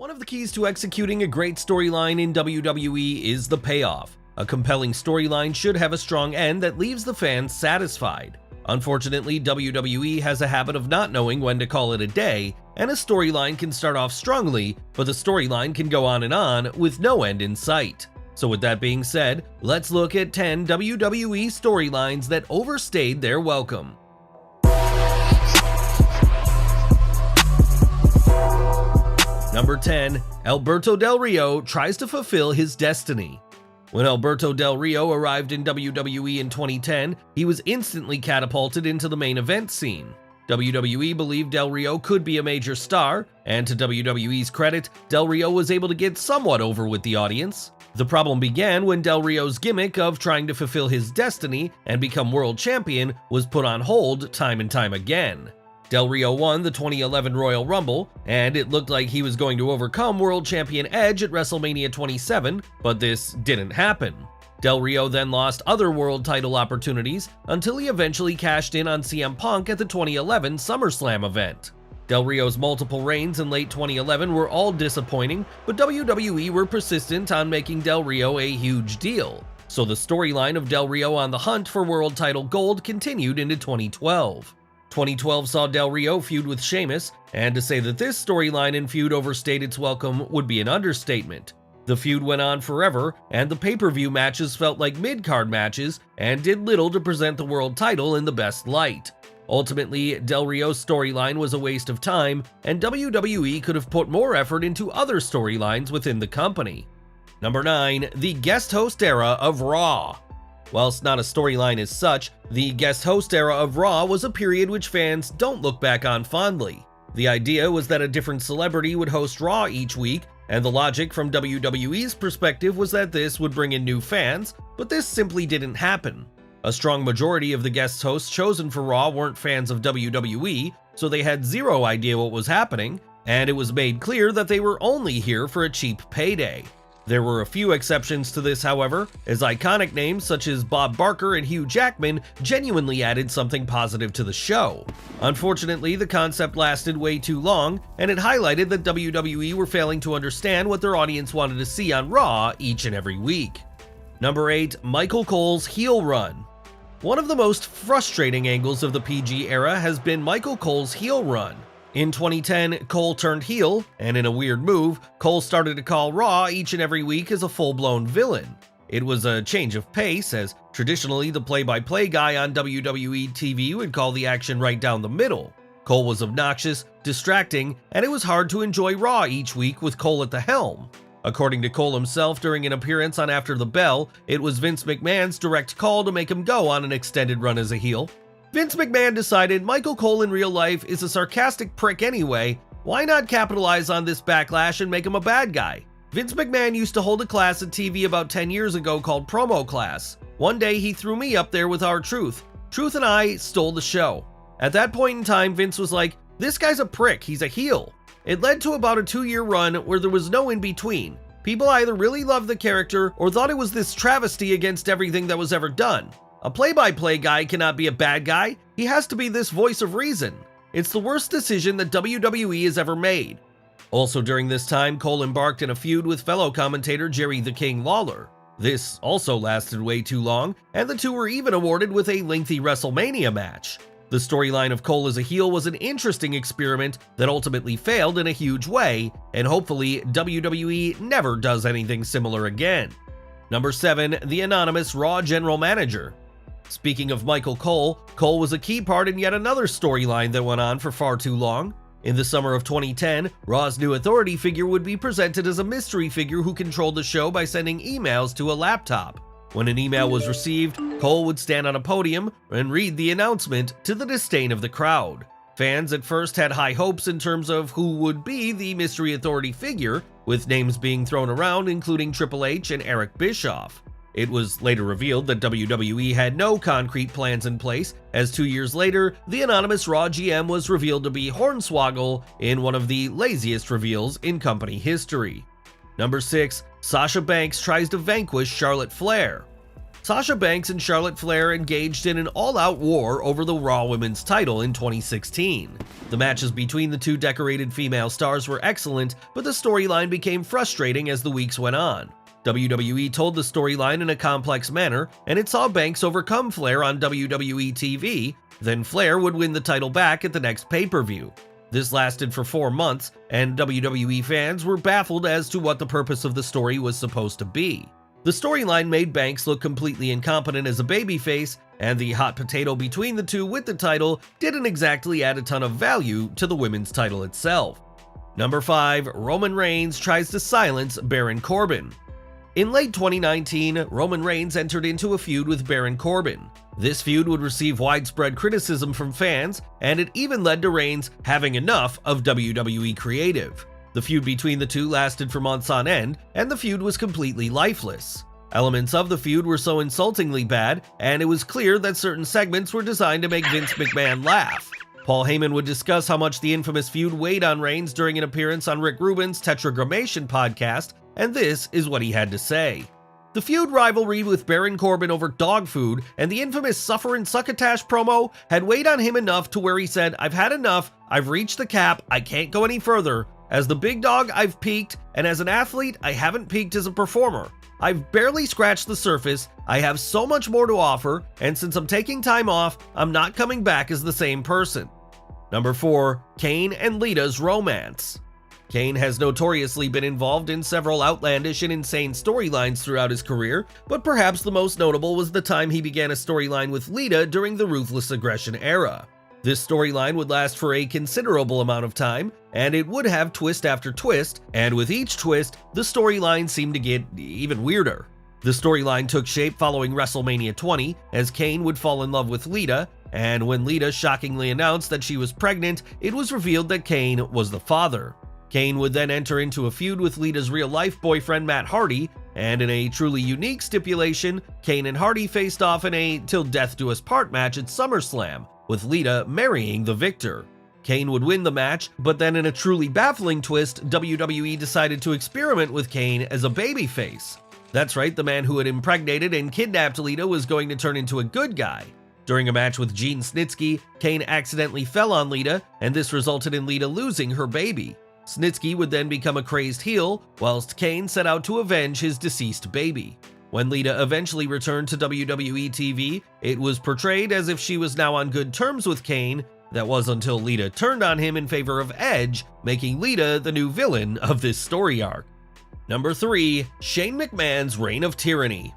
One of the keys to executing a great storyline in WWE is the payoff. A compelling storyline should have a strong end that leaves the fans satisfied. Unfortunately, WWE has a habit of not knowing when to call it a day, and a storyline can start off strongly, but the storyline can go on with no end in sight. So with that being said, let's look at 10 WWE storylines that overstayed their welcome. Number 10. Alberto Del Rio tries to fulfill his destiny. When Alberto Del Rio arrived in WWE in 2010, he was instantly catapulted into the main event scene. WWE believed Del Rio could be a major star, and to WWE's credit, Del Rio was able to get somewhat over with the audience. The problem began when Del Rio's gimmick of trying to fulfill his destiny and become world champion was put on hold time and time again. Del Rio won the 2011 Royal Rumble, and it looked like he was going to overcome World Champion Edge at WrestleMania 27, but this didn't happen. Del Rio then lost other world title opportunities until he eventually cashed in on CM Punk at the 2011 SummerSlam event. Del Rio's multiple reigns in late 2011 were all disappointing, but WWE were persistent on making Del Rio a huge deal. So the storyline of Del Rio on the hunt for world title gold continued into 2012. 2012 saw Del Rio feud with Sheamus, and to say that this storyline and feud overstayed its welcome would be an understatement. The feud went on forever, and the pay-per-view matches felt like mid-card matches and did little to present the world title in the best light. Ultimately, Del Rio's storyline was a waste of time, and WWE could have put more effort into other storylines within the company. Number 9. The guest host era of Raw. Whilst not a storyline as such, the guest host era of Raw was a period which fans don't look back on fondly. The idea was that a different celebrity would host Raw each week, and the logic from WWE's perspective was that this would bring in new fans, but this simply didn't happen. A strong majority of the guest hosts chosen for Raw weren't fans of WWE, so they had zero idea what was happening, and it was made clear that they were only here for a cheap payday. There were a few exceptions to this, however, as iconic names such as Bob Barker and Hugh Jackman genuinely added something positive to the show. Unfortunately, the concept lasted way too long, and it highlighted that WWE were failing to understand what their audience wanted to see on Raw each and every week. Number 8. Michael Cole's heel run. One of the most frustrating angles of the PG era has been Michael Cole's heel run. In 2010, Cole turned heel, and in a weird move, Cole started to call Raw each and every week as a full-blown villain. It was a change of pace, as traditionally the play-by-play guy on WWE TV would call the action right down the middle. Cole was obnoxious, distracting, and it was hard to enjoy Raw each week with Cole at the helm. According to Cole himself during an appearance on After the Bell, it was Vince McMahon's direct call to make him go on an extended run as a heel. Vince McMahon decided Michael Cole in real life is a sarcastic prick anyway, why not capitalize on this backlash and make him a bad guy? Vince McMahon used to hold a class at TV about 10 years ago called Promo Class. One day he threw me up there with R-Truth. Truth and I stole the show. At that point in time, Vince was like, this guy's a prick, he's a heel. It led to about a 2-year run where there was no in-between. People either really loved the character or thought it was this travesty against everything that was ever done. A play-by-play guy cannot be a bad guy, he has to be this voice of reason. It's the worst decision that WWE has ever made. Also during this time, Cole embarked in a feud with fellow commentator Jerry the King Lawler. This also lasted way too long, and the two were even awarded with a lengthy WrestleMania match. The storyline of Cole as a heel was an interesting experiment that ultimately failed in a huge way, and hopefully WWE never does anything similar again. Number 7. The anonymous Raw General Manager. Speaking of Michael Cole, Cole was a key part in yet another storyline that went on for far too long. In the summer of 2010, Raw's new authority figure would be presented as a mystery figure who controlled the show by sending emails to a laptop. When an email was received, Cole would stand on a podium and read the announcement to the disdain of the crowd. Fans at first had high hopes in terms of who would be the mystery authority figure, with names being thrown around including Triple H and Eric Bischoff. It was later revealed that WWE had no concrete plans in place, as 2 years later, the anonymous Raw GM was revealed to be Hornswoggle in one of the laziest reveals in company history. Number 6. Sasha Banks tries to vanquish Charlotte Flair. Sasha Banks and Charlotte Flair engaged in an all-out war over the Raw Women's title in 2016. The matches between the two decorated female stars were excellent, but the storyline became frustrating as the weeks went on. WWE told the storyline in a complex manner, and it saw Banks overcome Flair on WWE TV, then Flair would win the title back at the next pay-per-view. This lasted for 4 months, and WWE fans were baffled as to what the purpose of the story was supposed to be. The storyline made Banks look completely incompetent as a babyface, and the hot potato between the two with the title didn't exactly add a ton of value to the women's title itself. Number 5. Roman Reigns tries to silence Baron Corbin. In late 2019, Roman Reigns entered into a feud with Baron Corbin. This feud would receive widespread criticism from fans, and it even led to Reigns having enough of WWE creative. The feud between the two lasted for months on end, and the feud was completely lifeless. Elements of the feud were so insultingly bad, and it was clear that certain segments were designed to make Vince McMahon laugh. Paul Heyman would discuss how much the infamous feud weighed on Reigns during an appearance on Rick Rubin's Tetragrammation podcast, and this is what he had to say. The feud rivalry with Baron Corbin over dog food and the infamous Suffer and Succotash promo had weighed on him enough to where he said, "I've had enough, I've reached the cap, I can't go any further. As the big dog, I've peaked, and as an athlete, I haven't peaked as a performer. I've barely scratched the surface, I have so much more to offer, and since I'm taking time off, I'm not coming back as the same person." Number 4. Kane and Lita's romance. Kane has notoriously been involved in several outlandish and insane storylines throughout his career, but perhaps the most notable was the time he began a storyline with Lita during the Ruthless Aggression era. This storyline would last for a considerable amount of time, and it would have twist after twist, and with each twist, the storyline seemed to get even weirder. The storyline took shape following WrestleMania 20, as Kane would fall in love with Lita, and when Lita shockingly announced that she was pregnant, it was revealed that Kane was the father. Kane would then enter into a feud with Lita's real-life boyfriend Matt Hardy, and in a truly unique stipulation, Kane and Hardy faced off in a Till Death Do Us Part match at SummerSlam, with Lita marrying the victor. Kane would win the match, but then in a truly baffling twist, WWE decided to experiment with Kane as a babyface. That's right, the man who had impregnated and kidnapped Lita was going to turn into a good guy. During a match with Gene Snitsky, Kane accidentally fell on Lita, and this resulted in Lita losing her baby. Snitsky would then become a crazed heel, whilst Kane set out to avenge his deceased baby. When Lita eventually returned to WWE TV, it was portrayed as if she was now on good terms with Kane. That was until Lita turned on him in favor of Edge, making Lita the new villain of this story arc. Number 3. Shane McMahon's Reign of Tyranny.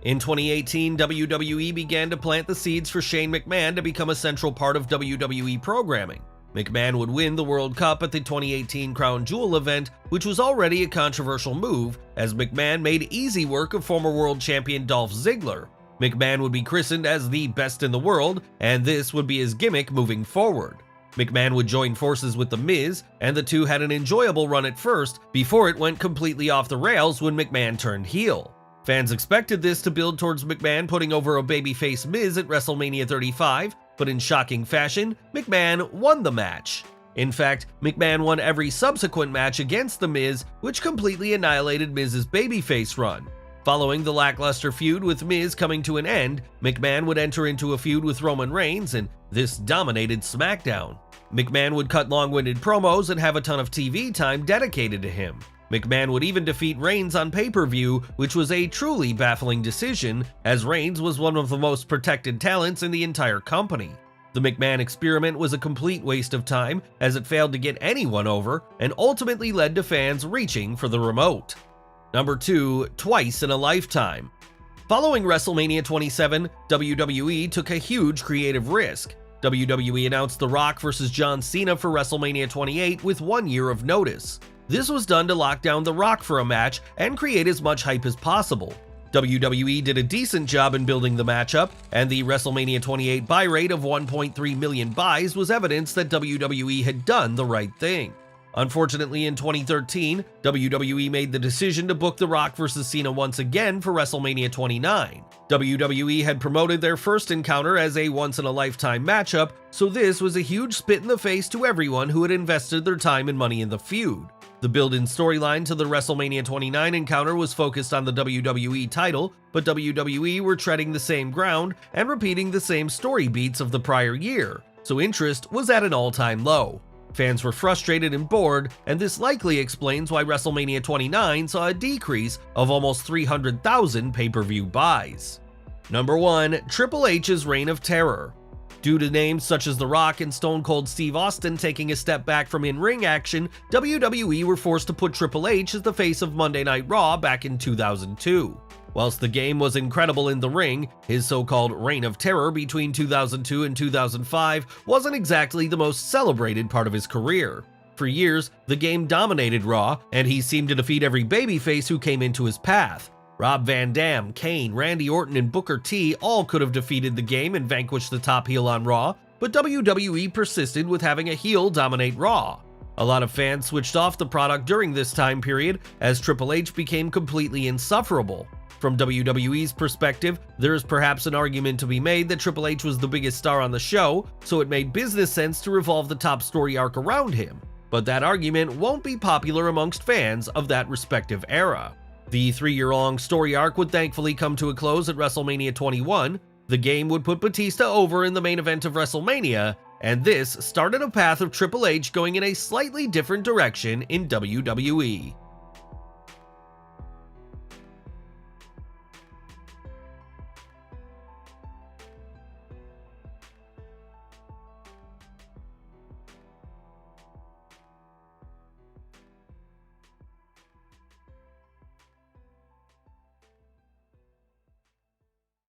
In 2018, WWE began to plant the seeds for Shane McMahon to become a central part of WWE programming. McMahon would win the World Cup at the 2018 Crown Jewel event, which was already a controversial move, as McMahon made easy work of former world champion Dolph Ziggler. McMahon would be christened as the best in the world, and this would be his gimmick moving forward. McMahon would join forces with The Miz, and the two had an enjoyable run at first, before it went completely off the rails when McMahon turned heel. Fans expected this to build towards McMahon putting over a babyface Miz at WrestleMania 35, but in shocking fashion, McMahon won the match. In fact, McMahon won every subsequent match against The Miz, which completely annihilated Miz's babyface run. Following the lackluster feud with Miz coming to an end, McMahon would enter into a feud with Roman Reigns, and this dominated SmackDown. McMahon would cut long-winded promos and have a ton of TV time dedicated to him. McMahon would even defeat Reigns on pay-per-view, which was a truly baffling decision, as Reigns was one of the most protected talents in the entire company. The McMahon experiment was a complete waste of time, as it failed to get anyone over, and ultimately led to fans reaching for the remote. Number 2. Twice in a Lifetime. Following WrestleMania 27, WWE took a huge creative risk. WWE announced The Rock vs. John Cena for WrestleMania 28 with 1 year of notice. This was done to lock down The Rock for a match and create as much hype as possible. WWE did a decent job in building the matchup, and the WrestleMania 28 buy rate of 1.3 million buys was evidence that WWE had done the right thing. Unfortunately, in 2013, WWE made the decision to book The Rock vs. Cena once again for WrestleMania 29. WWE had promoted their first encounter as a once-in-a-lifetime matchup, so this was a huge spit in the face to everyone who had invested their time and money in the feud. The build-in storyline to the WrestleMania 29 encounter was focused on the WWE title, but WWE were treading the same ground and repeating the same story beats of the prior year, so interest was at an all-time low. Fans were frustrated and bored, and this likely explains why WrestleMania 29 saw a decrease of almost 300,000 pay-per-view buys. Number 1. Triple H's Reign of Terror. Due to names such as The Rock and Stone Cold Steve Austin taking a step back from in-ring action, WWE were forced to put Triple H as the face of Monday Night Raw back in 2002. Whilst the game was incredible in the ring, his so-called Reign of Terror between 2002 and 2005 wasn't exactly the most celebrated part of his career. For years, the game dominated Raw, and he seemed to defeat every babyface who came into his path. Rob Van Dam, Kane, Randy Orton, and Booker T all could have defeated the game and vanquished the top heel on Raw, but WWE persisted with having a heel dominate Raw. A lot of fans switched off the product during this time period as Triple H became completely insufferable. From WWE's perspective, there is perhaps an argument to be made that Triple H was the biggest star on the show, so it made business sense to revolve the top story arc around him. But that argument won't be popular amongst fans of that respective era. The 3-year-long story arc would thankfully come to a close at WrestleMania 21. The game would put Batista over in the main event of WrestleMania, and this started a path of Triple H going in a slightly different direction in WWE.